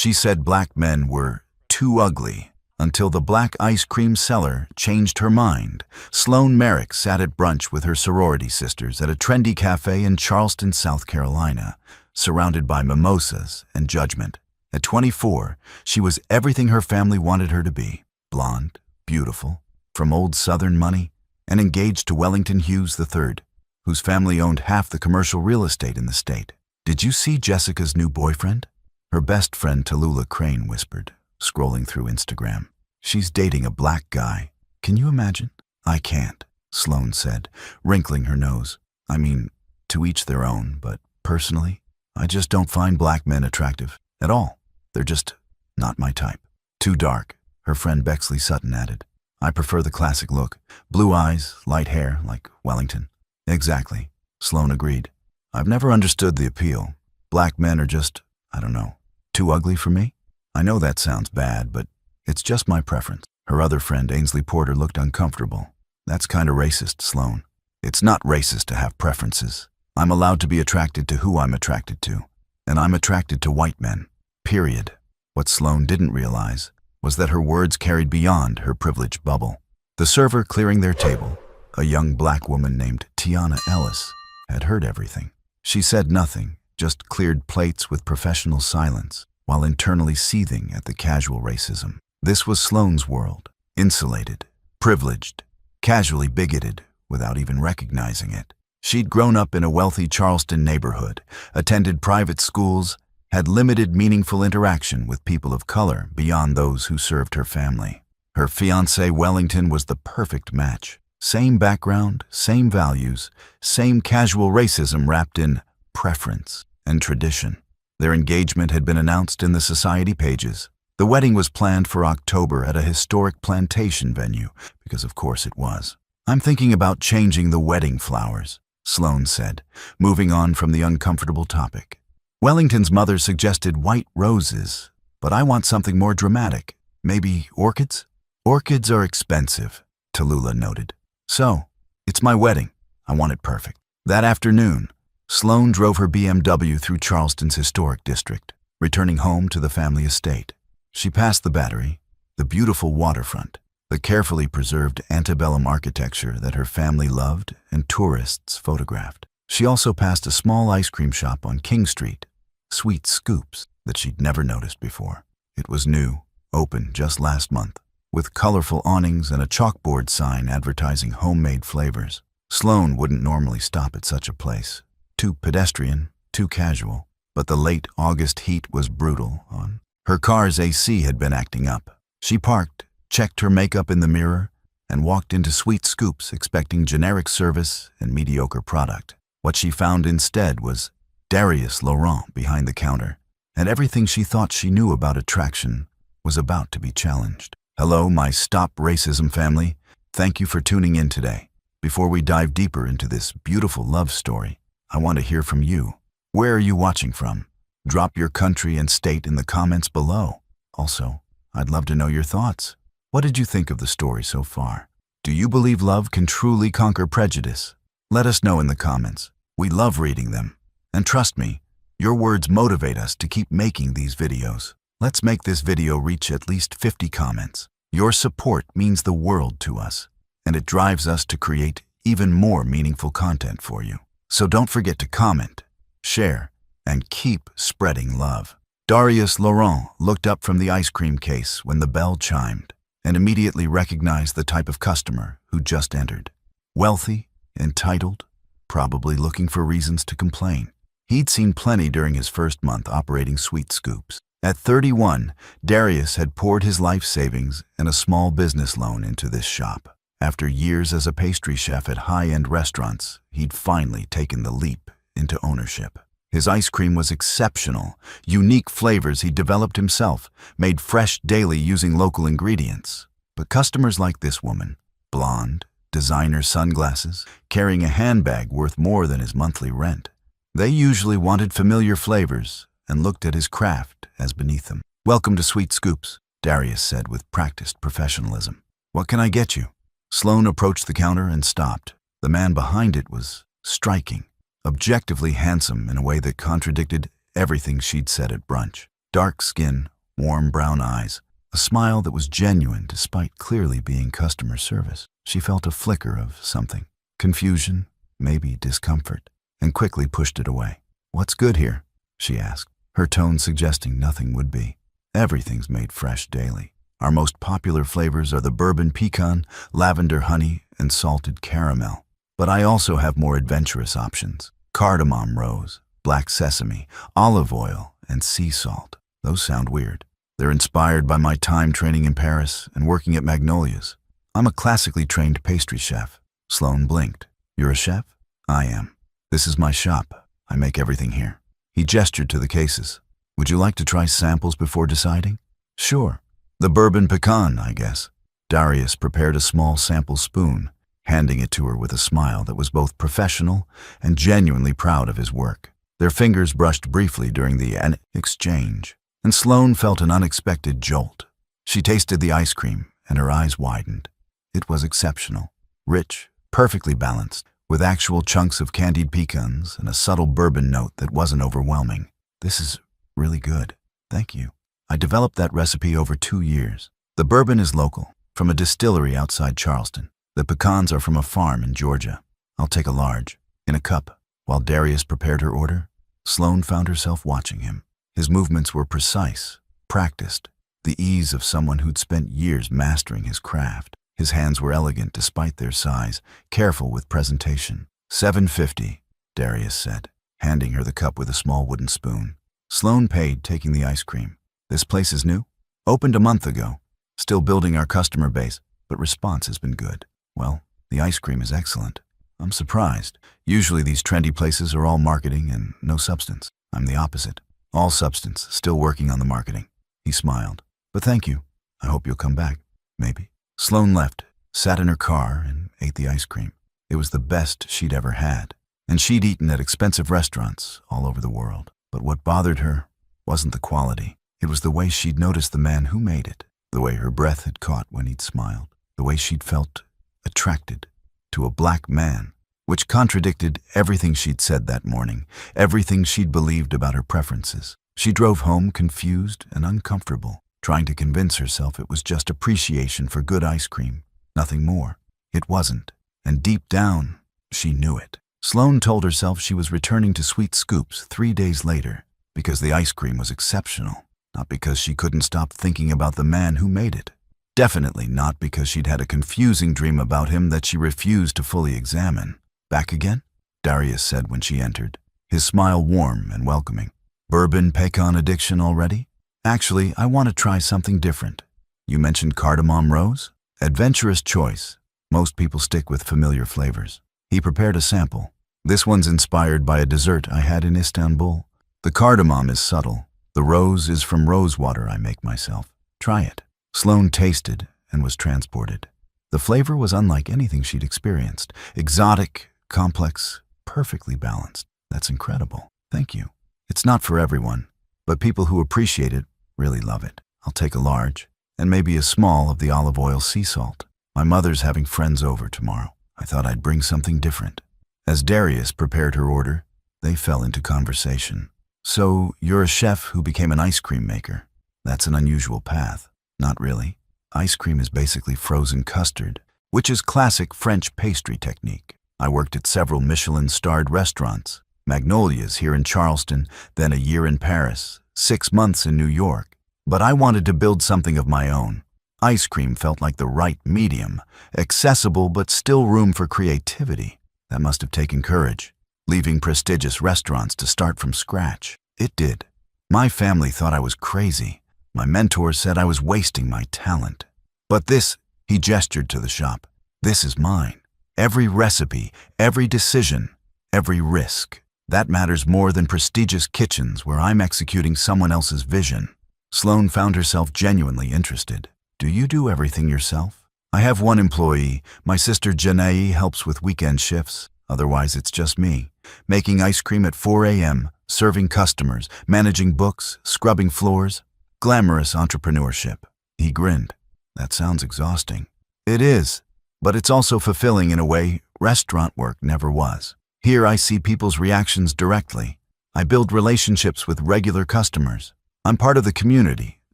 She said black men were too ugly until the black ice cream seller changed her mind. Sloan Merrick sat at brunch with her sorority sisters at a trendy cafe in Charleston, South Carolina, surrounded by mimosas and judgment. At 24, she was everything her family wanted her to be. Blonde, beautiful, from old Southern money, and engaged to Wellington Hughes III, whose family owned half the commercial real estate in the state. "Did you see Jessica's new boyfriend?" Her best friend Tallulah Crane whispered, scrolling through Instagram. "She's dating a black guy. Can you imagine?" "I can't," Sloan said, wrinkling her nose. "I mean, to each their own, but personally, I just don't find black men attractive at all. They're just not my type." "Too dark," her friend Bexley Sutton added. "I prefer the classic look. Blue eyes, light hair, like Wellington." "Exactly," Sloan agreed. "I've never understood the appeal. Black men are just, I don't know, too ugly for me. I know that sounds bad, but it's just my preference." Her other friend, Ainsley Porter, looked uncomfortable. "That's kind of racist, Sloan." "It's not racist to have preferences. I'm allowed to be attracted to who I'm attracted to, and I'm attracted to white men. Period." What Sloan didn't realize was that her words carried beyond her privileged bubble. The server clearing their table, a young black woman named Tiana Ellis, had heard everything. She said nothing, just cleared plates with professional silence, while internally seething at the casual racism. This was Sloan's world, insulated, privileged, casually bigoted without even recognizing it. She'd grown up in a wealthy Charleston neighborhood, attended private schools, had limited meaningful interaction with people of color beyond those who served her family. Her fiancé Wellington was the perfect match. Same background, same values, same casual racism wrapped in preference and tradition. Their engagement had been announced in the society pages. The wedding was planned for October at a historic plantation venue, because of course it was. "I'm thinking about changing the wedding flowers," Sloan said, moving on from the uncomfortable topic. "Wellington's mother suggested white roses, but I want something more dramatic. Maybe orchids?" "Orchids are expensive," Tallulah noted. "So, it's my wedding. I want it perfect." That afternoon, Sloan drove her BMW through Charleston's historic district, returning home to the family estate. She passed the Battery, the beautiful waterfront, the carefully preserved antebellum architecture that her family loved and tourists photographed. She also passed a small ice cream shop on King Street, Sweet Scoops, that she'd never noticed before. It was new, open just last month, with colorful awnings and a chalkboard sign advertising homemade flavors. Sloan wouldn't normally stop at such a place. Too pedestrian, too casual. But the late August heat was brutal on. Her car's AC had been acting up. She parked, checked her makeup in the mirror, and walked into Sweet Scoops expecting generic service and mediocre product. What she found instead was Darius Laurent behind the counter, and everything she thought she knew about attraction was about to be challenged. "Hello, my Stop Racism family. Thank you for tuning in today. Before we dive deeper into this beautiful love story, I want to hear from you. Where are you watching from? Drop your country and state in the comments below. Also, I'd love to know your thoughts. What did you think of the story so far? Do you believe love can truly conquer prejudice? Let us know in the comments. We love reading them. And trust me, your words motivate us to keep making these videos. Let's make this video reach at least 50 comments. Your support means the world to us, and it drives us to create even more meaningful content for you. So don't forget to comment, share, and keep spreading love. Darius Laurent looked up from the ice cream case when the bell chimed and immediately recognized the type of customer who just entered. Wealthy, entitled, probably looking for reasons to complain. He'd seen plenty during his first month operating Sweet Scoops. At 31, Darius had poured his life savings and a small business loan into this shop. After years as a pastry chef at high-end restaurants, he'd finally taken the leap into ownership. His ice cream was exceptional, unique flavors he developed himself, made fresh daily using local ingredients. But customers like this woman, blonde, designer sunglasses, carrying a handbag worth more than his monthly rent, they usually wanted familiar flavors and looked at his craft as beneath them. "Welcome to Sweet Scoops," Darius said with practiced professionalism. "What can I get you?" Sloan approached the counter and stopped. The man behind it was striking, objectively handsome in a way that contradicted everything she'd said at brunch. Dark skin, warm brown eyes, a smile that was genuine despite clearly being customer service. She felt a flicker of something, confusion, maybe discomfort, and quickly pushed it away. "What's good here?" she asked, her tone suggesting nothing would be. "Everything's made fresh daily. Our most popular flavors are the bourbon pecan, lavender honey, and salted caramel. But I also have more adventurous options. Cardamom rose, black sesame, olive oil, and sea salt. Those sound weird. They're inspired by my time training in Paris and working at Magnolia's. I'm a classically trained pastry chef." Sloan blinked. "You're a chef?" "I am. This is my shop. I make everything here." He gestured to the cases. "Would you like to try samples before deciding?" "Sure. The bourbon pecan, I guess." Darius prepared a small sample spoon, handing it to her with a smile that was both professional and genuinely proud of his work. Their fingers brushed briefly during the exchange, and Sloan felt an unexpected jolt. She tasted the ice cream, and her eyes widened. It was exceptional, rich, perfectly balanced, with actual chunks of candied pecans and a subtle bourbon note that wasn't overwhelming. "This is really good. Thank you. I developed that recipe over 2 years. The bourbon is local, from a distillery outside Charleston. The pecans are from a farm in Georgia. I'll take a large, in a cup." While Darius prepared her order, Sloan found herself watching him. His movements were precise, practiced, the ease of someone who'd spent years mastering his craft. His hands were elegant despite their size, careful with presentation. $7.50, Darius said, handing her the cup with a small wooden spoon. Sloan paid, taking the ice cream. "This place is new? Opened a month ago. Still building our customer base, but response has been good." "Well, the ice cream is excellent." "I'm surprised. Usually these trendy places are all marketing and no substance. I'm the opposite. All substance, still working on the marketing." He smiled. "But thank you. I hope you'll come back. Maybe." Sloan left, sat in her car, and ate the ice cream. It was the best she'd ever had, and she'd eaten at expensive restaurants all over the world. But what bothered her wasn't the quality. It was the way she'd noticed the man who made it, the way her breath had caught when he'd smiled, the way she'd felt attracted to a black man, which contradicted everything she'd said that morning, everything she'd believed about her preferences. She drove home confused and uncomfortable, trying to convince herself it was just appreciation for good ice cream, nothing more. It wasn't, and deep down, she knew it. Sloan told herself she was returning to Sweet Scoops 3 days later because the ice cream was exceptional, not because she couldn't stop thinking about the man who made it. Definitely not because she'd had a confusing dream about him that she refused to fully examine. "Back again?" Darius said when she entered, his smile warm and welcoming. "Bourbon pecan addiction already?" "Actually, I want to try something different." "You mentioned cardamom rose?" "Adventurous choice. Most people stick with familiar flavors." He prepared a sample. "This one's inspired by a dessert I had in Istanbul. The cardamom is subtle. The rose is from rose water I make myself. Try it." Sloan tasted and was transported. The flavor was unlike anything she'd experienced. Exotic, complex, perfectly balanced. "That's incredible. Thank you. It's not for everyone, but people who appreciate it really love it. I'll take a large, and maybe a small of the olive oil sea salt. My mother's having friends over tomorrow. I thought I'd bring something different." As Darius prepared her order, they fell into conversation. "So, you're a chef who became an ice cream maker. That's an unusual path." "Not really. Ice cream is basically frozen custard, which is classic French pastry technique. I worked at several Michelin-starred restaurants, Magnolia's here in Charleston, then a year in Paris, 6 months in New York. But I wanted to build something of my own. Ice cream felt like the right medium, accessible but still room for creativity. That must have taken courage, leaving prestigious restaurants to start from scratch." "It did. My family thought I was crazy. My mentor said I was wasting my talent. But this," he gestured to the shop, "this is mine. Every recipe, every decision, every risk. That matters more than prestigious kitchens where I'm executing someone else's vision." Sloan found herself genuinely interested. "Do you do everything yourself?" "I have one employee. My sister Janae helps with weekend shifts. Otherwise, it's just me. Making ice cream at 4 a.m., serving customers, managing books, scrubbing floors. Glamorous entrepreneurship." He grinned. "That sounds exhausting." "It is, but it's also fulfilling in a way restaurant work never was. Here I see people's reactions directly. I build relationships with regular customers. I'm part of the community,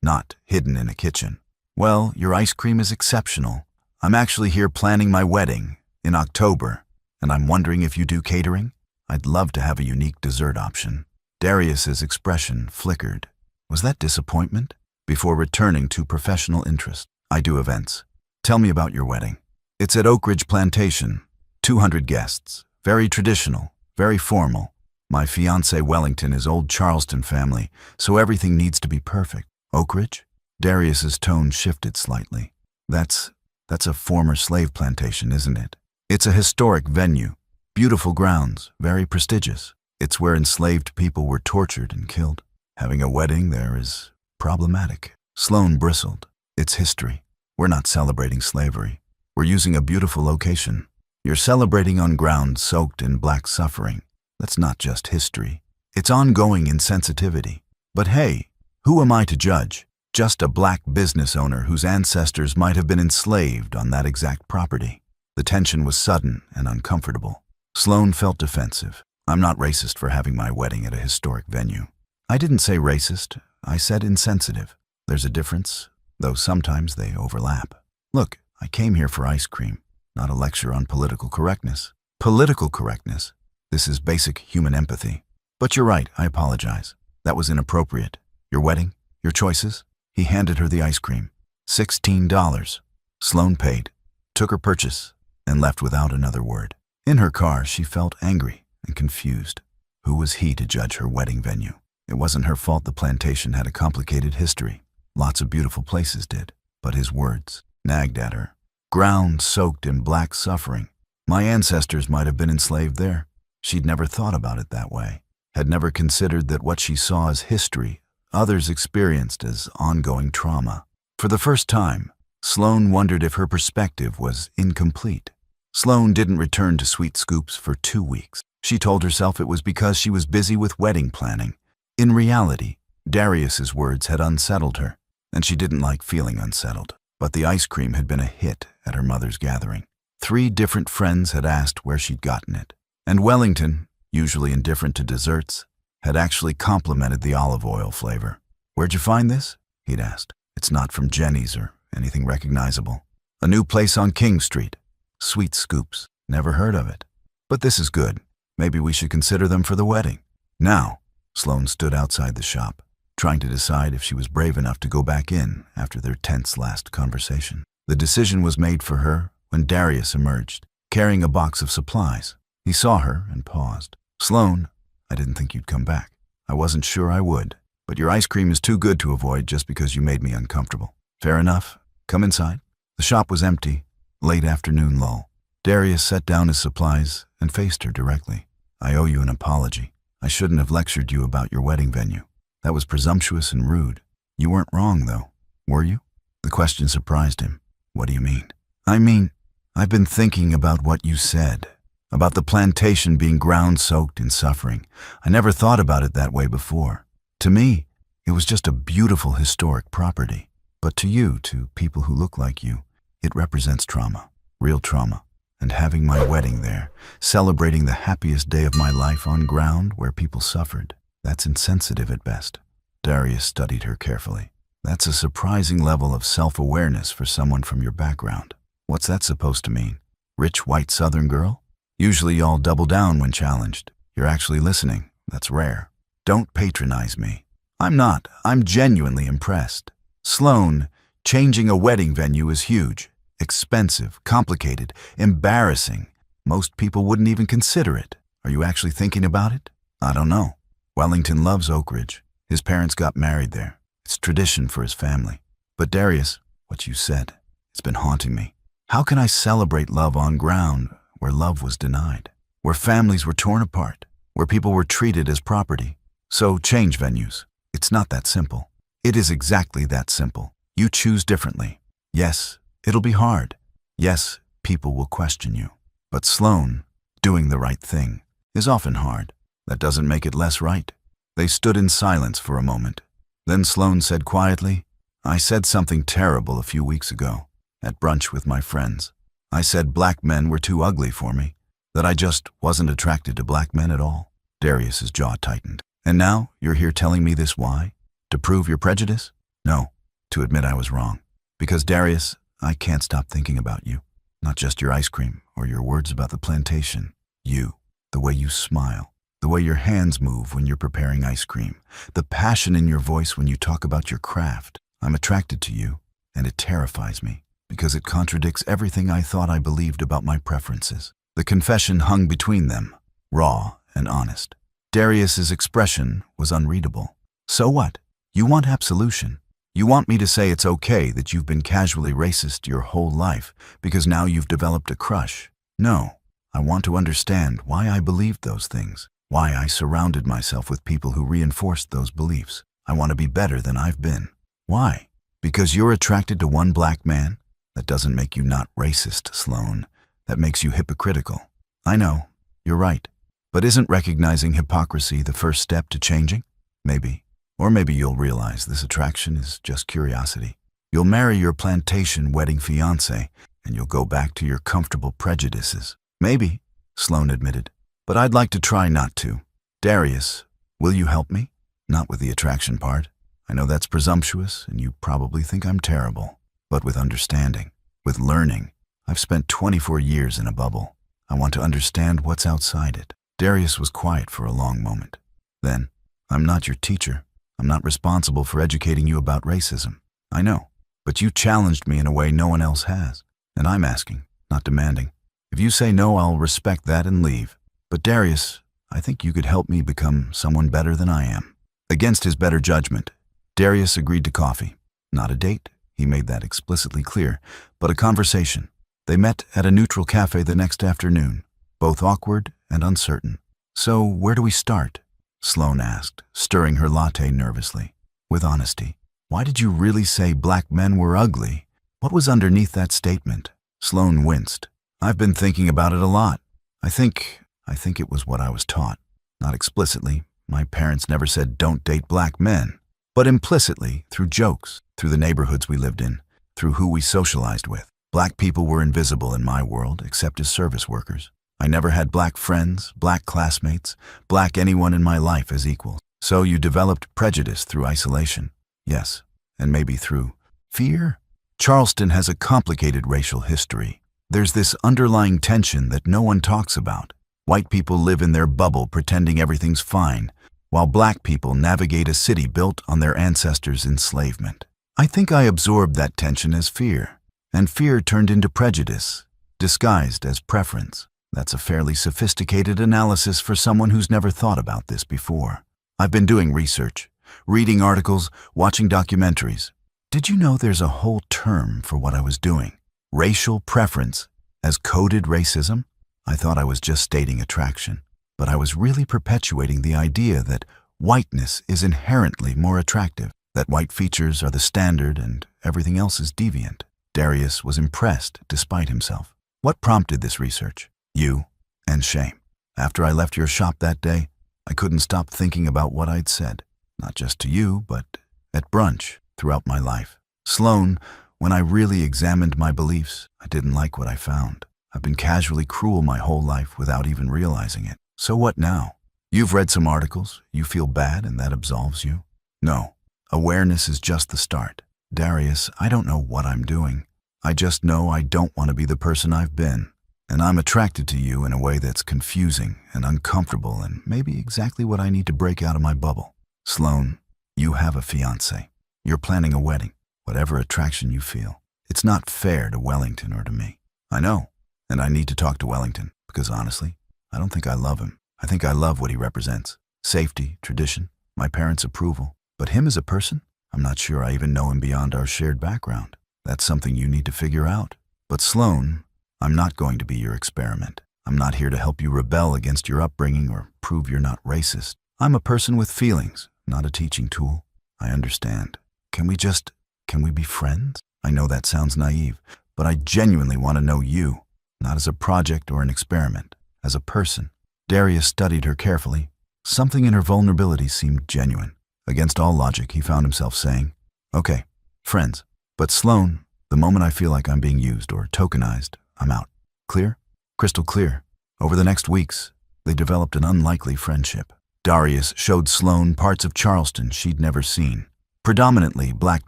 not hidden in a kitchen. Well, your ice cream is exceptional. I'm actually here planning my wedding in October, and I'm wondering if you do catering? I'd love to have a unique dessert option. Darius's expression flickered. Was that disappointment? Before returning to professional interest. I do events. Tell me about your wedding. It's at Oak Ridge Plantation. 200 guests. Very traditional, very formal. My fiancé Wellington is old Charleston family, so everything needs to be perfect. Oak Ridge? Darius's tone shifted slightly. That's a former slave plantation, isn't it? It's a historic venue. Beautiful grounds, very prestigious. It's where enslaved people were tortured and killed. Having a wedding there is problematic. Sloan bristled. It's history. We're not celebrating slavery. We're using a beautiful location. You're celebrating on ground soaked in black suffering. That's not just history. It's ongoing insensitivity. But hey, who am I to judge? Just a black business owner whose ancestors might have been enslaved on that exact property. The tension was sudden and uncomfortable. Sloan felt defensive. I'm not racist for having my wedding at a historic venue. I didn't say racist. I said insensitive. There's a difference, though sometimes they overlap. Look, I came here for ice cream, not a lecture on political correctness. Political correctness? This is basic human empathy. But you're right, I apologize. That was inappropriate. Your wedding? Your choices? He handed her the ice cream. $16. Sloan paid, took her purchase, and left without another word. In her car, she felt angry and confused. Who was he to judge her wedding venue? It wasn't her fault the plantation had a complicated history. Lots of beautiful places did. But his words nagged at her. Ground soaked in black suffering. My ancestors might have been enslaved there. She'd never thought about it that way. Had never considered that what she saw as history, others experienced as ongoing trauma. For the first time, Sloan wondered if her perspective was incomplete. Sloan didn't return to Sweet Scoops for 2 weeks. She told herself it was because she was busy with wedding planning. In reality, Darius's words had unsettled her, and she didn't like feeling unsettled. But the ice cream had been a hit at her mother's gathering. 3 different friends had asked where she'd gotten it. And Wellington, usually indifferent to desserts, had actually complimented the olive oil flavor. Where'd you find this? He'd asked. It's not from Jenny's or anything recognizable. A new place on King Street. Sweet Scoops. Never heard of it. But this is good. Maybe we should consider them for the wedding. Now, Sloan stood outside the shop, trying to decide if she was brave enough to go back in after their tense last conversation. The decision was made for her when Darius emerged, carrying a box of supplies. He saw her and paused. Sloan, I didn't think you'd come back. I wasn't sure I would, but your ice cream is too good to avoid just because you made me uncomfortable. Fair enough. Come inside. The shop was empty. Late afternoon lull. Darius set down his supplies and faced her directly. I owe you an apology. I shouldn't have lectured you about your wedding venue. That was presumptuous and rude. You weren't wrong, though, were you? The question surprised him. What do you mean? I mean, I've been thinking about what you said, about the plantation being ground-soaked in suffering. I never thought about it that way before. To me, it was just a beautiful historic property. But to you, to people who look like you, it represents trauma, real trauma. And having my wedding there, celebrating the happiest day of my life on ground where people suffered, that's insensitive at best. Darius studied her carefully. That's a surprising level of self-awareness for someone from your background. What's that supposed to mean? Rich white Southern girl? Usually y'all double down when challenged. You're actually listening. That's rare. Don't patronize me. I'm not. I'm genuinely impressed. Sloan, changing a wedding venue is huge. Expensive, complicated, embarrassing. Most people wouldn't even consider it. Are you actually thinking about it? I don't know. Wellington loves Oak Ridge. His parents got married there. It's tradition for his family. But Darius, what you said, it's been haunting me. How can I celebrate love on ground where love was denied? Where families were torn apart? Where people were treated as property? So change venues. It's not that simple. It is exactly that simple. You choose differently. Yes, it'll be hard. Yes, people will question you. But Sloan, doing the right thing, is often hard. That doesn't make it less right. They stood in silence for a moment. Then Sloan said quietly, I said something terrible a few weeks ago, at brunch with my friends. I said black men were too ugly for me, that I just wasn't attracted to black men at all. Darius's jaw tightened. And now you're here telling me this why? To prove your prejudice? No, to admit I was wrong. Because, Darius, I can't stop thinking about you. Not just your ice cream or your words about the plantation. You, the way you smile, the way your hands move when you're preparing ice cream, the passion in your voice when you talk about your craft. I'm attracted to you, and it terrifies me, because it contradicts everything I thought I believed about my preferences. The confession hung between them, raw and honest. Darius's expression was unreadable. So what? You want absolution. You want me to say it's okay that you've been casually racist your whole life because now you've developed a crush. No, I want to understand why I believed those things, why I surrounded myself with people who reinforced those beliefs. I want to be better than I've been. Why? Because you're attracted to one black man? That doesn't make you not racist, Sloan. That makes you hypocritical. I know, you're right. But isn't recognizing hypocrisy the first step to changing? Maybe. Or maybe you'll realize this attraction is just curiosity. You'll marry your plantation wedding fiancé, and you'll go back to your comfortable prejudices. Maybe, Sloan admitted. But I'd like to try not to. Darius, will you help me? Not with the attraction part. I know that's presumptuous, and you probably think I'm terrible. But with understanding, with learning. I've spent 24 years in a bubble. I want to understand what's outside it. Darius was quiet for a long moment. Then, I'm not your teacher. I'm not responsible for educating you about racism. I know. But you challenged me in a way no one else has. And I'm asking, not demanding. If you say no, I'll respect that and leave. But Darius, I think you could help me become someone better than I am. Against his better judgment, Darius agreed to coffee. Not a date, he made that explicitly clear, but a conversation. They met at a neutral cafe the next afternoon, both awkward and uncertain. So where do we start? Sloan asked, stirring her latte nervously. With honesty. Why did you really say black men were ugly? What was underneath that statement? Sloan winced. I've been thinking about it a lot. I think it was what I was taught. Not explicitly. My parents never said don't date black men. But implicitly, through jokes, through the neighborhoods we lived in, through who we socialized with. Black people were invisible in my world, except as service workers. I never had black friends, black classmates, black anyone in my life as equals. So you developed prejudice through isolation. Yes, and maybe through fear? Charleston has a complicated racial history. There's this underlying tension that no one talks about. White people live in their bubble pretending everything's fine, while black people navigate a city built on their ancestors' enslavement. I think I absorbed that tension as fear, and fear turned into prejudice, disguised as preference. That's a fairly sophisticated analysis for someone who's never thought about this before. I've been doing research, reading articles, watching documentaries. Did you know there's a whole term for what I was doing? Racial preference as coded racism? I thought I was just stating attraction, but I was really perpetuating the idea that whiteness is inherently more attractive, that white features are the standard and everything else is deviant. Darius was impressed despite himself. What prompted this research? You and shame. After I left your shop that day, I couldn't stop thinking about what I'd said, not just to you, but at brunch throughout my life. Sloan, when I really examined my beliefs, I didn't like what I found. I've been casually cruel my whole life without even realizing it. So what now? You've read some articles, you feel bad and that absolves you? No, awareness is just the start. Darius, I don't know what I'm doing. I just know I don't want to be the person I've been. And I'm attracted to you in a way that's confusing and uncomfortable and maybe exactly what I need to break out of my bubble. Sloan, you have a fiancé. You're planning a wedding, whatever attraction you feel. It's not fair to Wellington or to me. I know, and I need to talk to Wellington because honestly, I don't think I love him. I think I love what he represents. Safety, tradition, my parents' approval. But him as a person? I'm not sure I even know him beyond our shared background. That's something you need to figure out. But Sloan, I'm not going to be your experiment. I'm not here to help you rebel against your upbringing or prove you're not racist. I'm a person with feelings, not a teaching tool. I understand. Can we be friends? I know that sounds naive, but I genuinely want to know you, not as a project or an experiment, as a person. Darius studied her carefully. Something in her vulnerability seemed genuine. Against all logic, he found himself saying, okay, friends. But Sloan, the moment I feel like I'm being used or tokenized, I'm out. Clear? Crystal clear. Over the next weeks, they developed an unlikely friendship. Darius showed Sloan parts of Charleston she'd never seen. Predominantly black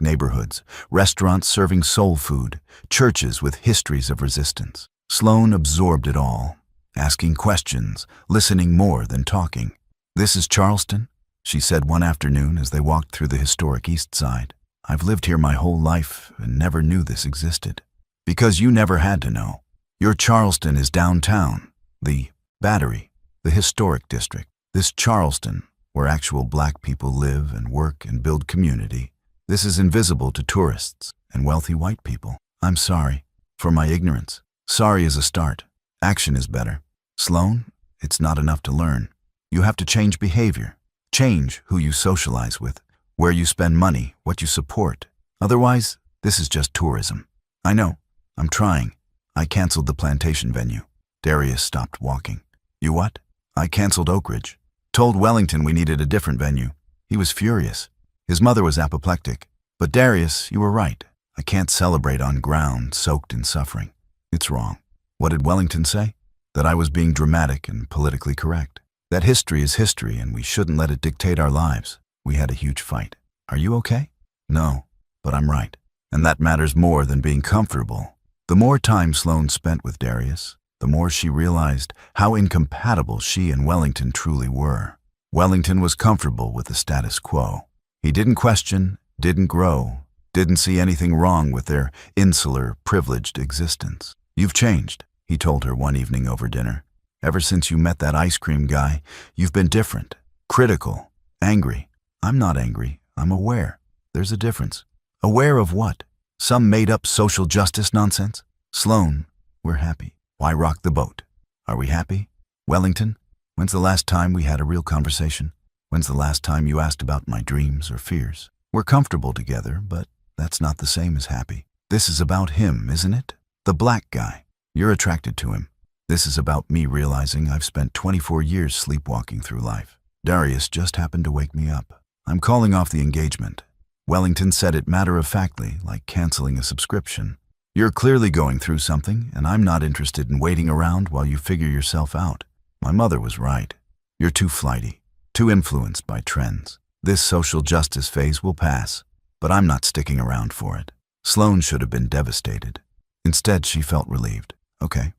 neighborhoods, restaurants serving soul food, churches with histories of resistance. Sloan absorbed it all, asking questions, listening more than talking. "This is Charleston," she said one afternoon as they walked through the historic East Side. "I've lived here my whole life and never knew this existed." "Because you never had to know. Your Charleston is downtown, the Battery, the historic district. This Charleston, where actual black people live and work and build community, this is invisible to tourists and wealthy white people. I'm sorry for my ignorance. Sorry is a start. Action is better. Sloan, it's not enough to learn. You have to change behavior. Change who you socialize with, where you spend money, what you support. Otherwise, this is just tourism." "I know. I'm trying. I canceled the plantation venue." Darius stopped walking. "You what?" "I canceled Oak Ridge. Told Wellington we needed a different venue. He was furious. His mother was apoplectic. But Darius, you were right. I can't celebrate on ground soaked in suffering. It's wrong." "What did Wellington say?" "That I was being dramatic and politically correct. That history is history and we shouldn't let it dictate our lives. We had a huge fight." "Are you okay?" "No, but I'm right. And that matters more than being comfortable." The more time Sloan spent with Darius, the more she realized how incompatible she and Wellington truly were. Wellington was comfortable with the status quo. He didn't question, didn't grow, didn't see anything wrong with their insular, privileged existence. "You've changed," he told her one evening over dinner. "Ever since you met that ice cream guy, you've been different, critical, angry." "I'm not angry. I'm aware. There's a difference." "Aware of what? Some made-up social justice nonsense?" "Sloan, we're happy. Why rock the boat? Are we happy? Wellington, when's the last time we had a real conversation? When's the last time you asked about my dreams or fears? We're comfortable together, but that's not the same as happy. This is about him, isn't it? The black guy. You're attracted to him. This is about me realizing I've spent 24 years sleepwalking through life. Darius just happened to wake me up. I'm calling off the engagement." Wellington said it matter-of-factly, like canceling a subscription. "You're clearly going through something, and I'm not interested in waiting around while you figure yourself out. My mother was right. You're too flighty, too influenced by trends. This social justice phase will pass, but I'm not sticking around for it." Sloan should have been devastated. Instead, she felt relieved. Okay,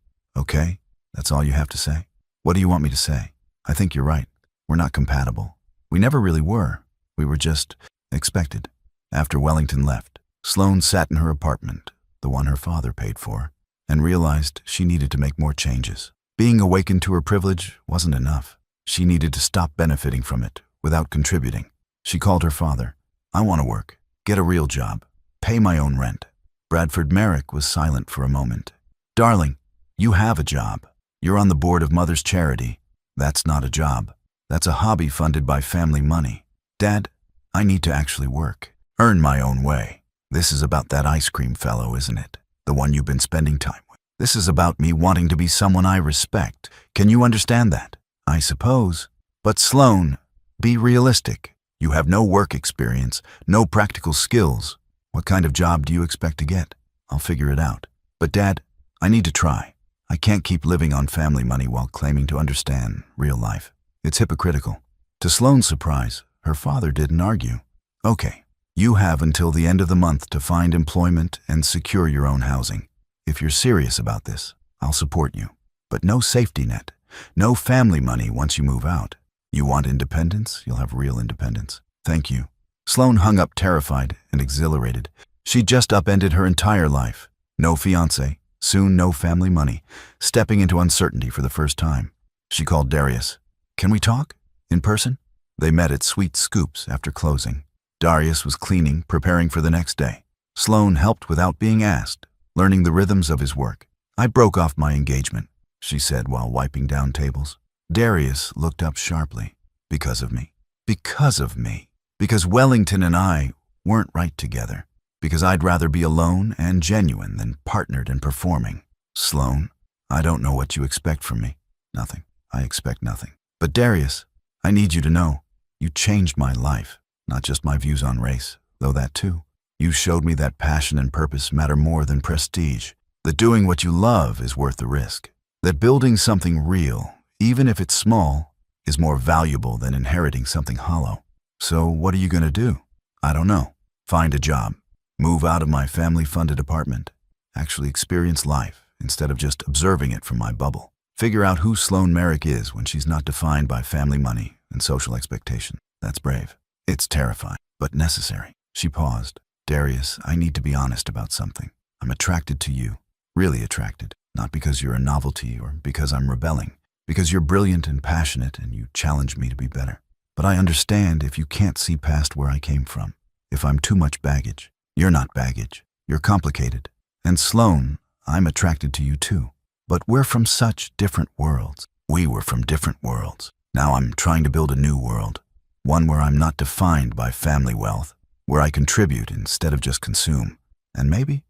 that's all you have to say? What do you want me to say? I think you're right. We're not compatible. We never really were. We were just expected." After Wellington left, Sloan sat in her apartment, the one her father paid for, and realized she needed to make more changes. Being awakened to her privilege wasn't enough. She needed to stop benefiting from it without contributing. She called her father. "I want to work, get a real job, pay my own rent." Bradford Merrick was silent for a moment. "Darling, you have a job. You're on the board of Mother's Charity. That's not a job. That's a hobby funded by family money. Dad, I need to actually work, earn my own way. This is about that ice cream fellow, isn't it? The one you've been spending time with. This is about me wanting to be someone I respect. Can you understand that?" "I suppose. But Sloan, be realistic. You have no work experience, no practical skills. What kind of job do you expect to get? I'll figure it out. But Dad, I need to try. I can't keep living on family money while claiming to understand real life. It's hypocritical." To Sloan's surprise, her father didn't argue. "Okay, you have until the end of the month to find employment and secure your own housing. If you're serious about this, I'll support you. But no safety net, no family money once you move out. You want independence? You'll have real independence. Thank you." Sloan hung up terrified and exhilarated. She'd just upended her entire life. No fiancé, soon no family money, stepping into uncertainty for the first time. She called Darius. "Can we talk? In person?" They met at Sweet Scoops after closing. Darius was cleaning, preparing for the next day. Sloan helped without being asked, learning the rhythms of his work. "I broke off my engagement," she said while wiping down tables. Darius looked up sharply. "Because of me? Because of me? Because Wellington and I weren't right together. Because I'd rather be alone and genuine than partnered and performing. Sloan, I don't know what you expect from me. Nothing. I expect nothing. But Darius, I need you to know, you changed my life, not just my views on race, though that too. You showed me that passion and purpose matter more than prestige, that doing what you love is worth the risk, that building something real, even if it's small, is more valuable than inheriting something hollow. So what are you going to do?" I don't know. Find a job. Move out of my family-funded apartment. Actually experience life instead of just observing it from my bubble. Figure out who Sloane Merrick is when she's not defined by family money and social expectation. That's brave. It's terrifying, but necessary. She paused. Darius, I need to be honest about something. I'm attracted to you. Really attracted. Not because you're a novelty or because I'm rebelling. Because you're brilliant and passionate and you challenge me to be better. But I understand if you can't see past where I came from. If I'm too much baggage. You're not baggage. You're complicated. And Sloane, I'm attracted to you too. But we're from such different worlds. We were from different worlds. Now I'm trying to build a new world. One where I'm not defined by family wealth. Where I contribute instead of just consume. And maybe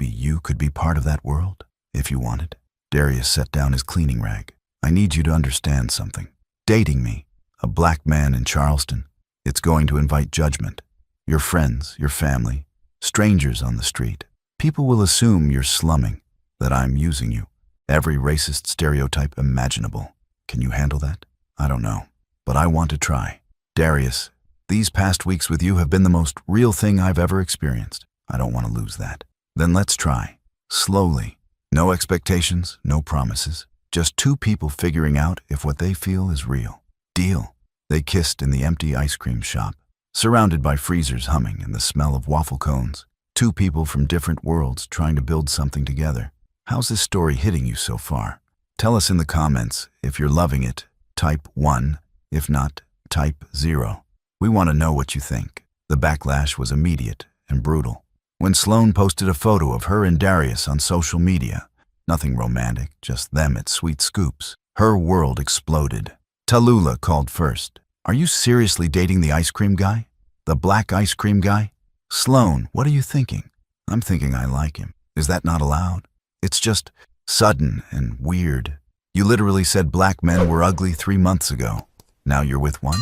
you could be part of that world, if you wanted. Darius set down his cleaning rag. I need you to understand something. Dating me, a black man in Charleston, it's going to invite judgment. Your friends, your family, strangers on the street. People will assume you're slumming, that I'm using you. Every racist stereotype imaginable. Can you handle that? I don't know, but I want to try. Darius, these past weeks with you have been the most real thing I've ever experienced. I don't want to lose that. Then let's try. Slowly. No expectations, no promises. Just two people figuring out if what they feel is real. Deal. They kissed in the empty ice cream shop, surrounded by freezers humming and the smell of waffle cones. Two people from different worlds trying to build something together. How's this story hitting you so far? Tell us in the comments. If you're loving it, type 1. If not, type 0. We want to know what you think. The backlash was immediate and brutal. When Sloane posted a photo of her and Darius on social media, nothing romantic, just them at Sweet Scoops, her world exploded. Tallulah called first. Are you seriously dating the ice cream guy? The black ice cream guy? Sloane, what are you thinking? I'm thinking I like him. Is that not allowed? It's just sudden and weird. You literally said black men were ugly 3 months ago. Now you're with one?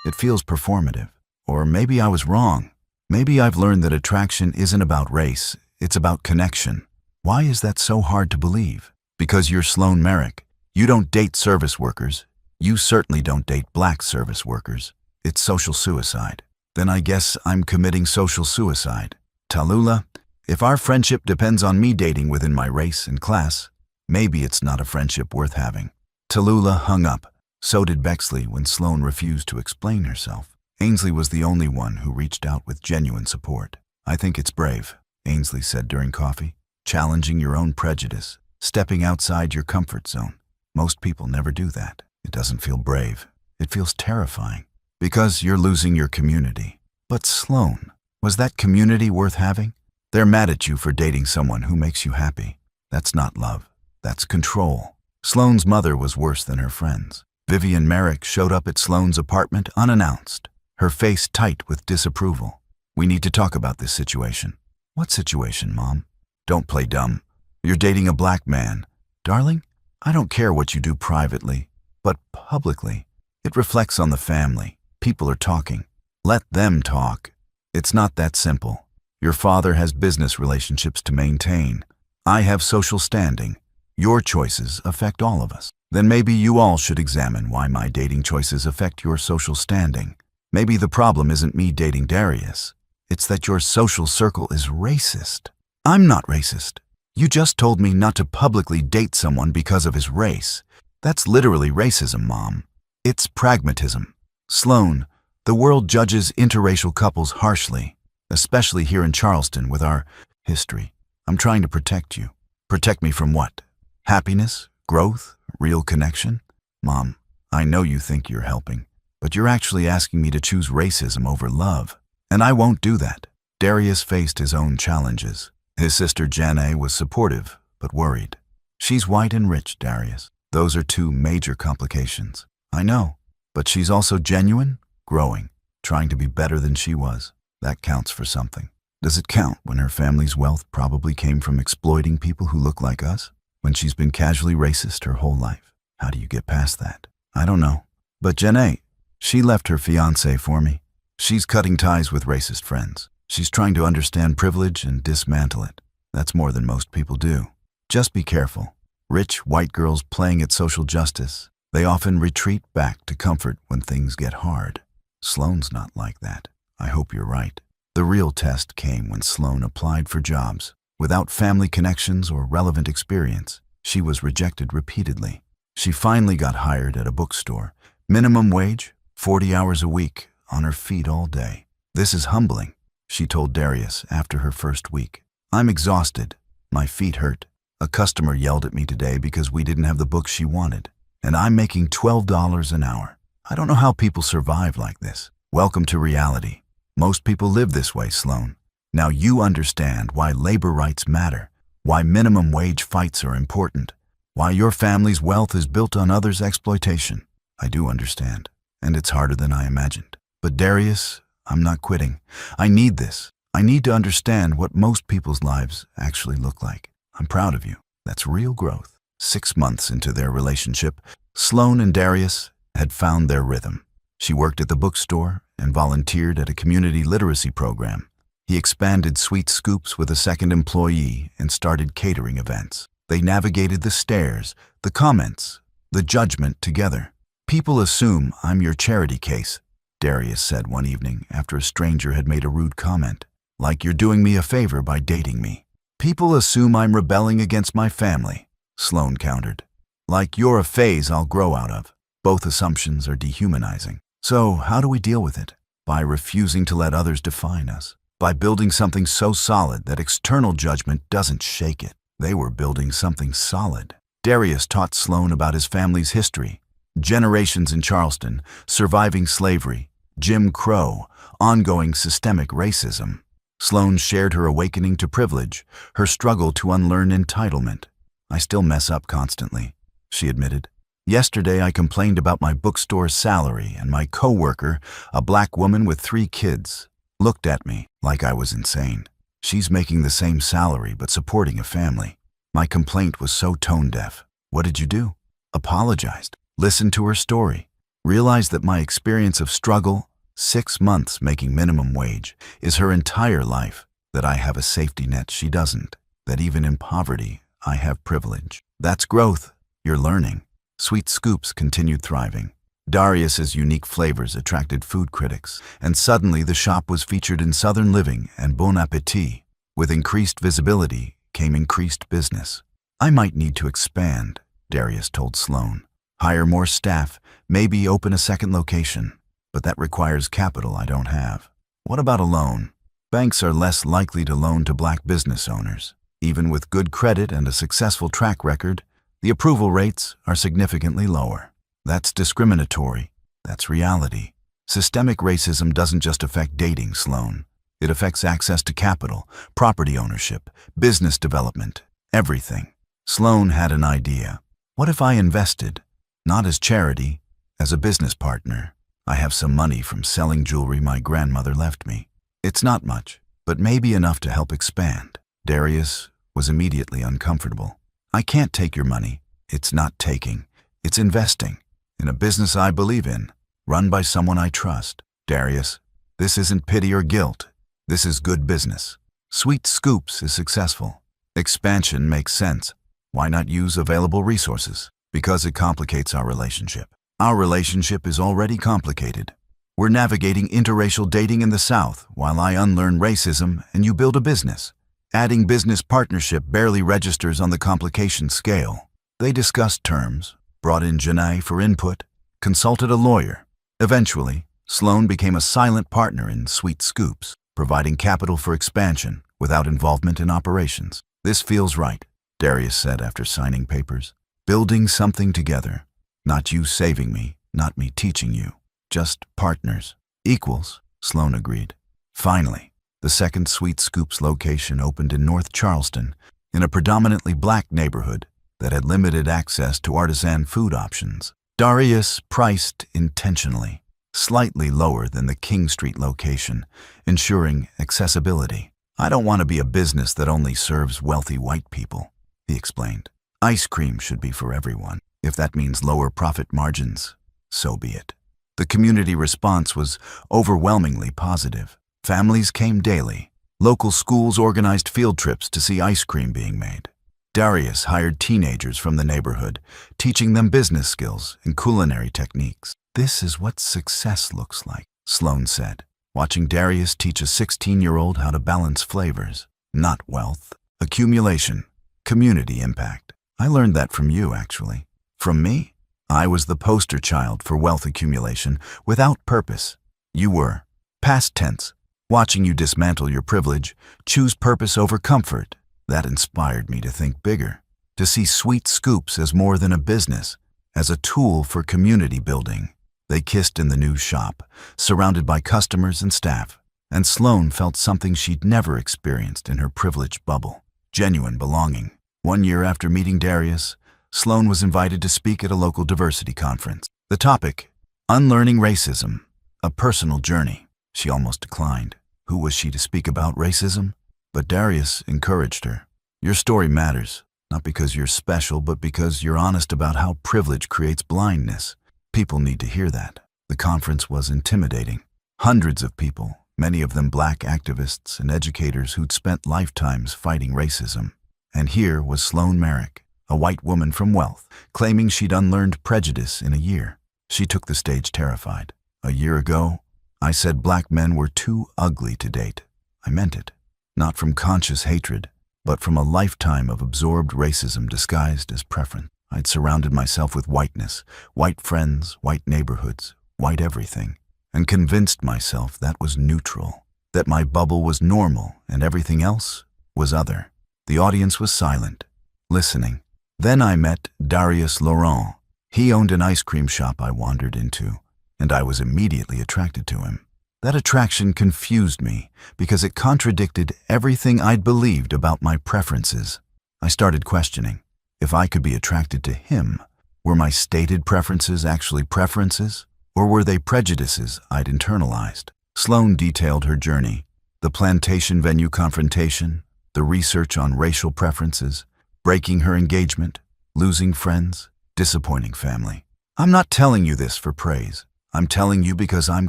It feels performative. Or maybe I was wrong. Maybe I've learned that attraction isn't about race, it's about connection. Why is that so hard to believe? Because you're Sloane Merrick. You don't date service workers. You certainly don't date black service workers. It's social suicide. Then I guess I'm committing social suicide. Tallulah, if our friendship depends on me dating within my race and class, maybe it's not a friendship worth having. Tallulah hung up. So did Bexley when Sloane refused to explain herself. Ainsley was the only one who reached out with genuine support. I think it's brave, Ainsley said during coffee. Challenging your own prejudice, stepping outside your comfort zone. Most people never do that. It doesn't feel brave. It feels terrifying. Because you're losing your community. But Sloane, was that community worth having? They're mad at you for dating someone who makes you happy. That's not love. That's control. Sloane's mother was worse than her friends. Vivian Merrick showed up at Sloane's apartment unannounced. Her face tight with disapproval. We need to talk about this situation. What situation, Mom? Don't play dumb. You're dating a black man. Darling, I don't care what you do privately, but publicly. It reflects on the family. People are talking. Let them talk. It's not that simple. Your father has business relationships to maintain. I have social standing. Your choices affect all of us. Then maybe you all should examine why my dating choices affect your social standing. Maybe the problem isn't me dating Darius. It's that your social circle is racist. I'm not racist. You just told me not to publicly date someone because of his race. That's literally racism, Mom. It's pragmatism. Sloane, the world judges interracial couples harshly, especially here in Charleston with our history. I'm trying to protect you. Protect me from what? Happiness? Growth? Real connection? Mom, I know you think you're helping, but you're actually asking me to choose racism over love. And I won't do that. Darius faced his own challenges. His sister Janae was supportive, but worried. She's white and rich, Darius. Those are two major complications. I know, but she's also genuine, growing, trying to be better than she was. That counts for something. Does it count when her family's wealth probably came from exploiting people who look like us? When she's been casually racist her whole life? How do you get past that? I don't know. But Janae, she left her fiancé for me. She's cutting ties with racist friends. She's trying to understand privilege and dismantle it. That's more than most people do. Just be careful. Rich white girls playing at social justice, they often retreat back to comfort when things get hard. Sloane's not like that. I hope you're right. The real test came when Sloan applied for jobs. Without family connections or relevant experience, she was rejected repeatedly. She finally got hired at a bookstore. Minimum wage, 40 hours a week, on her feet all day. "This is humbling," she told Darius after her first week. "I'm exhausted. My feet hurt. A customer yelled at me today because we didn't have the books she wanted. And I'm making $12 an hour. I don't know how people survive like this." "Welcome to reality. Most people live this way, Sloan. Now you understand why labor rights matter, why minimum wage fights are important, why your family's wealth is built on others' exploitation." "I do understand, and it's harder than I imagined. But Darius, I'm not quitting. I need this. I need to understand what most people's lives actually look like. I'm proud of you. That's real growth." 6 months into their relationship, Sloan and Darius had found their rhythm. She worked at the bookstore and volunteered at a community literacy program. He expanded Sweet Scoops with a second employee and started catering events. They navigated the stares, the comments, the judgment together. "People assume I'm your charity case," Darius said one evening after a stranger had made a rude comment. "Like you're doing me a favor by dating me." "People assume I'm rebelling against my family," Sloan countered. "Like you're a phase I'll grow out of." Both assumptions are dehumanizing. So how do we deal with it? By refusing to let others define us. By building something so solid that external judgment doesn't shake it. They were building something solid. Darius taught Sloan about his family's history. Generations in Charleston, surviving slavery, Jim Crow, ongoing systemic racism. Sloan shared her awakening to privilege, her struggle to unlearn entitlement. "I still mess up constantly," she admitted. "Yesterday I complained about my bookstore salary, and my coworker, a black woman with 3 kids, looked at me like I was insane. She's making the same salary but supporting a family." My complaint was so tone-deaf. "What did you do?" "Apologized. Listened to her story. Realized that my experience of struggle, 6 months making minimum wage, is her entire life. That I have a safety net she doesn't. That even in poverty, I have privilege. That's growth. You're learning." Sweet Scoops continued thriving. Darius's unique flavors attracted food critics, and suddenly the shop was featured in Southern Living and Bon Appetit. With increased visibility came increased business. "I might need to expand," Darius told Sloan. "Hire more staff, maybe open a second location. But that requires capital I don't have." "What about a loan?" "Banks are less likely to loan to black business owners. Even with good credit and a successful track record, the approval rates are significantly lower. That's discriminatory. That's reality. Systemic racism doesn't just affect dating, Sloan. It affects access to capital, property ownership, business development, everything." Sloan had an idea. "What if I invested? Not as charity, as a business partner. I have some money from selling jewelry my grandmother left me. It's not much, but maybe enough to help expand." Darius was immediately uncomfortable. "I can't take your money. It's not taking. It's investing. In a business I believe in, run by someone I trust." "Darius, this isn't pity or guilt. This is good business. Sweet Scoops is successful. Expansion makes sense. Why not use available resources?" "Because it complicates our relationship. Our relationship is already complicated. We're navigating interracial dating in the South while I unlearn racism and you build a business. Adding business partnership barely registers on the complication scale." They discussed terms, brought in Janae for input, consulted a lawyer. Eventually, Sloan became a silent partner in Sweet Scoops, providing capital for expansion without involvement in operations. "This feels right," Darius said after signing papers. "Building something together. Not you saving me, not me teaching you. Just partners. Equals," Sloan agreed. Finally, the second Sweet Scoops location opened in North Charleston, in a predominantly black neighborhood that had limited access to artisan food options. Darius priced intentionally, slightly lower than the King Street location, ensuring accessibility. "I don't want to be a business that only serves wealthy white people," he explained. "Ice cream should be for everyone. If that means lower profit margins, so be it." The community response was overwhelmingly positive. Families came daily. Local schools organized field trips to see ice cream being made. Darius hired teenagers from the neighborhood, teaching them business skills and culinary techniques. "This is what success looks like," Sloan said. watching Darius teach a 16-year-old how to balance flavors, not wealth, accumulation, community impact. I learned that from you, actually. From me? I was the poster child for wealth accumulation without purpose. You were. Past tense. Watching you dismantle your privilege, choose purpose over comfort. That inspired me to think bigger, to see sweet scoops as more than a business, as a tool for community building. They kissed in the new shop, surrounded by customers and staff, and Sloane felt something she'd never experienced in her privileged bubble, genuine belonging. 1 year after meeting Darius, Sloane was invited to speak at a local diversity conference. The topic, Unlearning Racism, a Personal Journey. She almost declined. Who was she to speak about racism? But Darius encouraged her. Your story matters, not because you're special, but because you're honest about how privilege creates blindness. People need to hear that. The conference was intimidating. Hundreds of people, many of them Black activists and educators who'd spent lifetimes fighting racism. And here was Sloane Merrick, a white woman from wealth, claiming she'd unlearned prejudice in a year. She took the stage terrified. A year ago, I said Black men were too ugly to date. I meant it. Not from conscious hatred, but from a lifetime of absorbed racism disguised as preference. I'd surrounded myself with whiteness, white friends, white neighborhoods, white everything, and convinced myself that was neutral, that my bubble was normal and everything else was other. The audience was silent, listening. Then I met Darius Laurent. He owned an ice cream shop I wandered into, and I was immediately attracted to him. That attraction confused me because it contradicted everything I'd believed about my preferences. I started questioning. If I could be attracted to him, were my stated preferences actually preferences, or were they prejudices I'd internalized? Sloane detailed her journey, the plantation venue confrontation, the research on racial preferences, breaking her engagement, losing friends, disappointing family. I'm not telling you this for praise. I'm telling you because I'm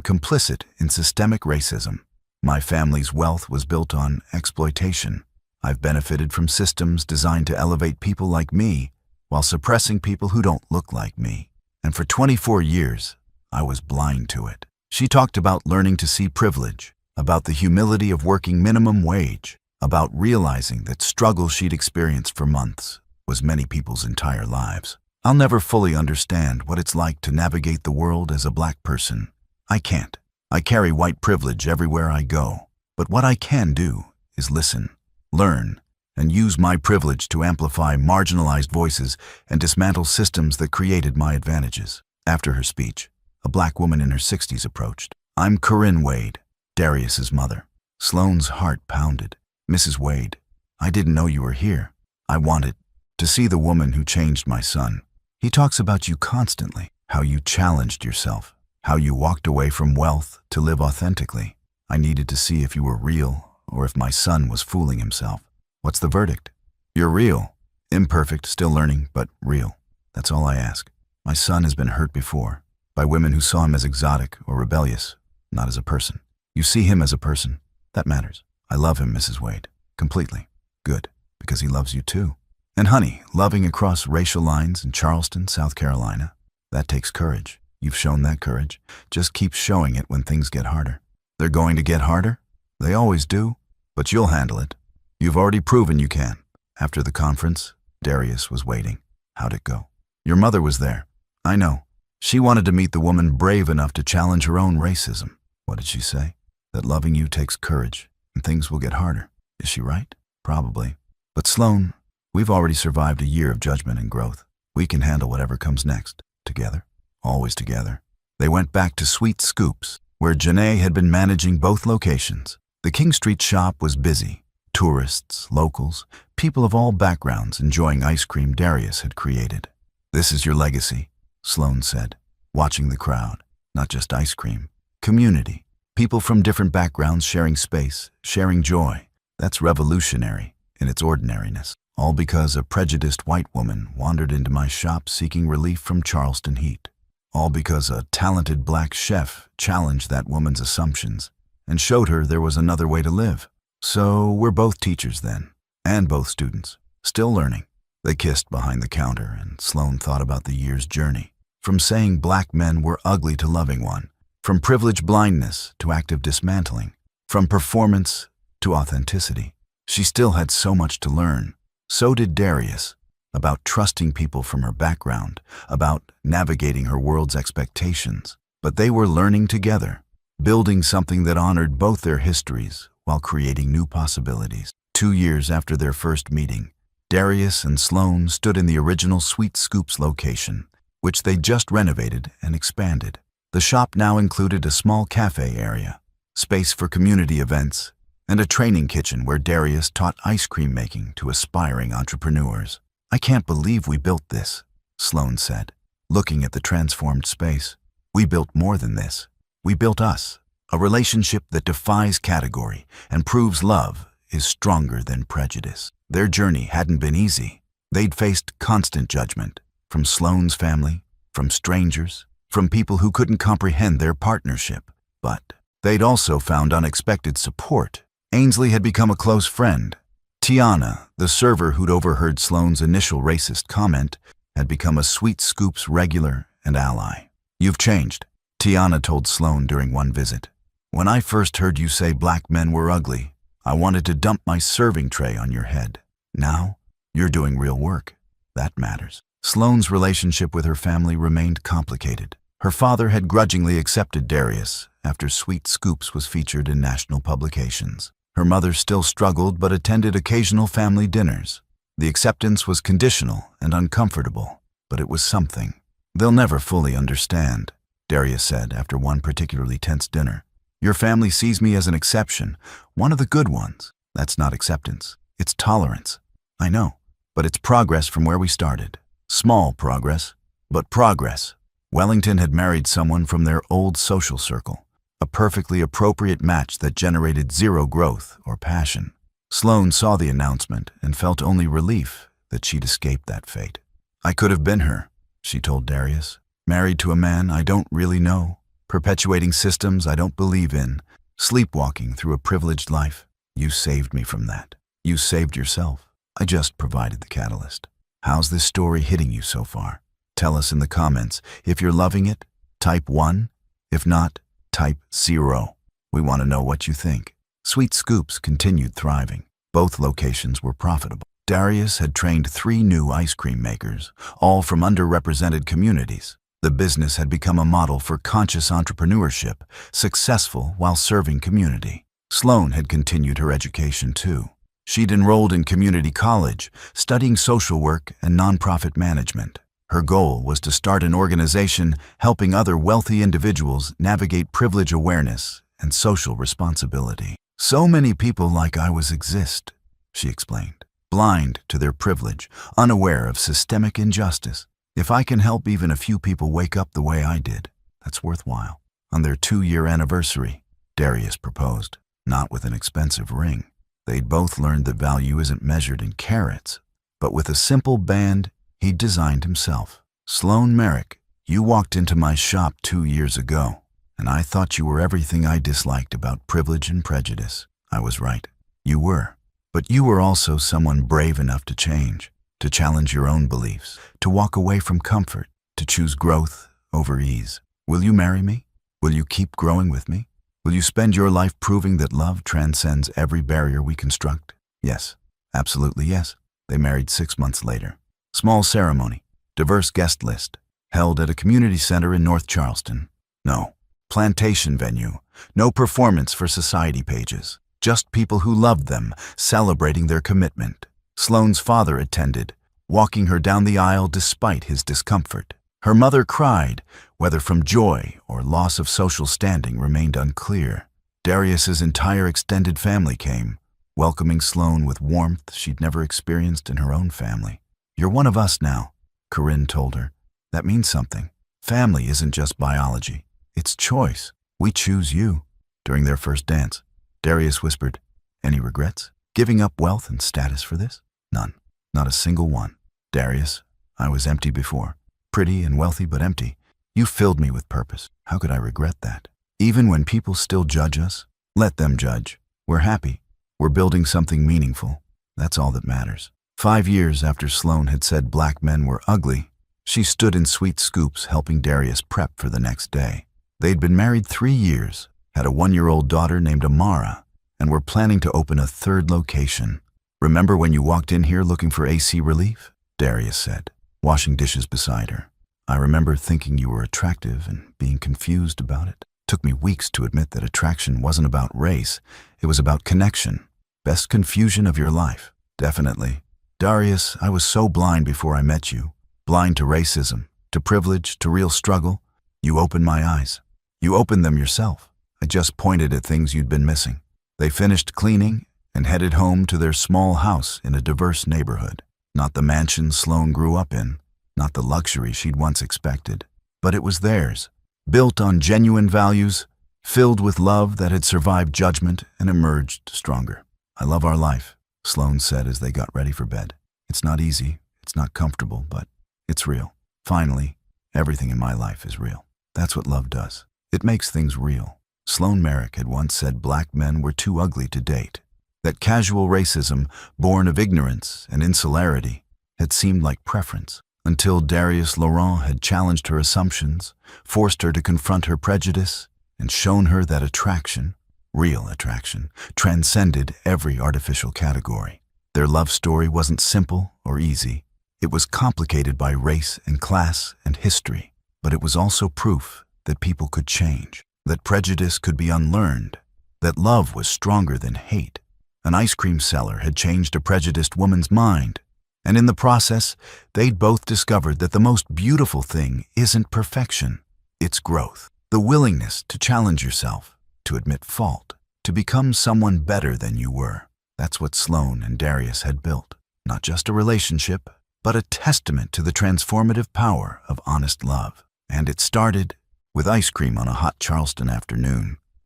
complicit in systemic racism. My family's wealth was built on exploitation. I've benefited from systems designed to elevate people like me while suppressing people who don't look like me. And for 24 years, I was blind to it. She talked about learning to see privilege, about the humility of working minimum wage, about realizing that struggle she'd experienced for months was many people's entire lives. I'll never fully understand what it's like to navigate the world as a Black person. I can't. I carry white privilege everywhere I go. But what I can do is listen, learn, and use my privilege to amplify marginalized voices and dismantle systems that created my advantages. After her speech, a Black woman in her 60s approached. I'm Corinne Wade, Darius's mother. Sloane's heart pounded. Mrs. Wade, I didn't know you were here. I wanted to see the woman who changed my son. He talks about you constantly, how you challenged yourself, how you walked away from wealth to live authentically. I needed to see if you were real or if my son was fooling himself. What's the verdict? You're real. Imperfect, still learning, but real. That's all I ask. My son has been hurt before, by women who saw him as exotic or rebellious, not as a person. You see him as a person. That matters. I love him, Mrs. Wade. Completely. Good, because he loves you too. And honey, loving across racial lines in Charleston, South Carolina, that takes courage. You've shown that courage. Just keep showing it when things get harder. They're going to get harder? They always do. But you'll handle it. You've already proven you can. After the conference, Darius was waiting. How'd it go? Your mother was there. I know. She wanted to meet the woman brave enough to challenge her own racism. What did she say? That loving you takes courage, and things will get harder. Is she right? Probably. But Sloane, we've already survived a year of judgment and growth. We can handle whatever comes next. Together. Always together. They went back to Sweet Scoops, where Janae had been managing both locations. The King Street shop was busy. Tourists, locals, people of all backgrounds enjoying ice cream Darius had created. This is your legacy, Sloane said, watching the crowd. Not just ice cream. Community. People from different backgrounds sharing space, sharing joy. That's revolutionary in its ordinariness. All because a prejudiced white woman wandered into my shop seeking relief from Charleston heat. All because a talented Black chef challenged that woman's assumptions and showed her there was another way to live. So we're both teachers then, and both students, still learning. They kissed behind the counter, and Sloane thought about the year's journey. From saying Black men were ugly to loving one, From privilege blindness to active dismantling. From performance to authenticity. She still had so much to learn. So did Darius. About trusting people from her background, about navigating her world's expectations. But they were learning together, building something that honored both their histories while creating new possibilities. 2 years after their first meeting, Darius and Sloane stood in the original Sweet Scoops location, which they just renovated and expanded. The shop now included a small cafe area, space for community events, and a training kitchen where Darius taught ice cream making to aspiring entrepreneurs. "I can't believe we built this," Sloane said, looking at the transformed space. "We built more than this. We built us, a relationship that defies category and proves love is stronger than prejudice." Their journey hadn't been easy. They'd faced constant judgment, from Sloane's family, from strangers, from people who couldn't comprehend their partnership. But they'd also found unexpected support. Ainsley had become a close friend. Tiana, the server who'd overheard Sloane's initial racist comment, had become a Sweet Scoops regular and ally. "You've changed," Tiana told Sloane during one visit. "When I first heard you say black men were ugly, I wanted to dump my serving tray on your head. Now, you're doing real work. That matters." Sloane's relationship with her family remained complicated. Her father had grudgingly accepted Darius after Sweet Scoops was featured in national publications. Her mother still struggled but attended occasional family dinners. The acceptance was conditional and uncomfortable, but it was something. "They'll never fully understand," Darius said after one particularly tense dinner. "Your family sees me as an exception, one of the good ones. That's not acceptance. It's tolerance." "I know, but it's progress from where we started. Small progress, but progress." Wellington had married someone from their old social circle, a perfectly appropriate match that generated zero growth or passion. Sloane saw the announcement and felt only relief that she'd escaped that fate. "I could have been her," she told Darius. "Married to a man I don't really know, perpetuating systems I don't believe in, sleepwalking through a privileged life. You saved me from that. You saved yourself. I just provided the catalyst." How's this story hitting you so far? Tell us in the comments. If you're loving it, type 1. If not, type 0. We want to know what you think. Sweet Scoops continued thriving. Both locations were profitable. Darius had trained 3 new ice cream makers, all from underrepresented communities. The business had become a model for conscious entrepreneurship, successful while serving community. Sloane had continued her education too. She'd enrolled in community college, studying social work and nonprofit management. Her goal was to start an organization helping other wealthy individuals navigate privilege awareness and social responsibility. "So many people like I was exist," she explained, "blind to their privilege, unaware of systemic injustice. If I can help even a few people wake up the way I did, that's worthwhile." On their 2-year anniversary, Darius proposed, not with an expensive ring. They'd both learned that value isn't measured in carats, but with a simple band he'd designed himself. "Sloane Merrick, you walked into my shop 2 years ago, and I thought you were everything I disliked about privilege and prejudice. I was right. You were. But you were also someone brave enough to change, to challenge your own beliefs, to walk away from comfort, to choose growth over ease. Will you marry me? Will you keep growing with me? Will you spend your life proving that love transcends every barrier we construct?" "Yes, absolutely yes." They married 6 months later. Small ceremony, diverse guest list, held at a community center in North Charleston. No plantation venue, no performance for society pages, just people who loved them, celebrating their commitment. Sloane's father attended, walking her down the aisle despite his discomfort. Her mother cried, whether from joy or loss of social standing remained unclear. Darius's entire extended family came, welcoming Sloane with warmth she'd never experienced in her own family. "You're one of us now," Corinne told her. "That means something. Family isn't just biology. It's choice. We choose you." During their first dance, Darius whispered, "Any regrets? Giving up wealth and status for this?" "None. Not a single one. Darius, I was empty before. Pretty and wealthy but empty. You filled me with purpose. How could I regret that? Even when people still judge us, let them judge. We're happy. We're building something meaningful. That's all that matters." 5 years after Sloane had said black men were ugly, she stood in Sweet Scoops helping Darius prep for the next day. They'd been married 3 years, had a 1-year-old daughter named Amara, and were planning to open a third location. "Remember when you walked in here looking for AC relief?" Darius said, washing dishes beside her. "I remember thinking you were attractive and being confused about it. Took me weeks to admit that attraction wasn't about race, it was about connection. Best confusion of your life." "Definitely. Darius, I was so blind before I met you. Blind to racism, to privilege, to real struggle. You opened my eyes. You opened them yourself. I just pointed at things you'd been missing." They finished cleaning and headed home to their small house in a diverse neighborhood. Not the mansion Sloane grew up in, not the luxury she'd once expected, but it was theirs, built on genuine values, filled with love that had survived judgment and emerged stronger. "I love our life," Sloane said as they got ready for bed. "It's not easy, it's not comfortable, but it's real. Finally, everything in my life is real. That's what love does. It makes things real." Sloane Merrick had once said black men were too ugly to date, that casual racism, born of ignorance and insularity, had seemed like preference, until Darius Laurent had challenged her assumptions, forced her to confront her prejudice, and shown her that attraction, real attraction, transcended every artificial category. Their love story wasn't simple or easy. It was complicated by race and class and history, but it was also proof that people could change, that prejudice could be unlearned, that love was stronger than hate. An ice cream seller had changed a prejudiced woman's mind, and in the process, they'd both discovered that the most beautiful thing isn't perfection, it's growth. The willingness to challenge yourself, to admit fault, to become someone better than you were. That's what Sloane and Darius had built. Not just a relationship, but a testament to the transformative power of honest love. And it started with ice cream on a hot Charleston afternoon,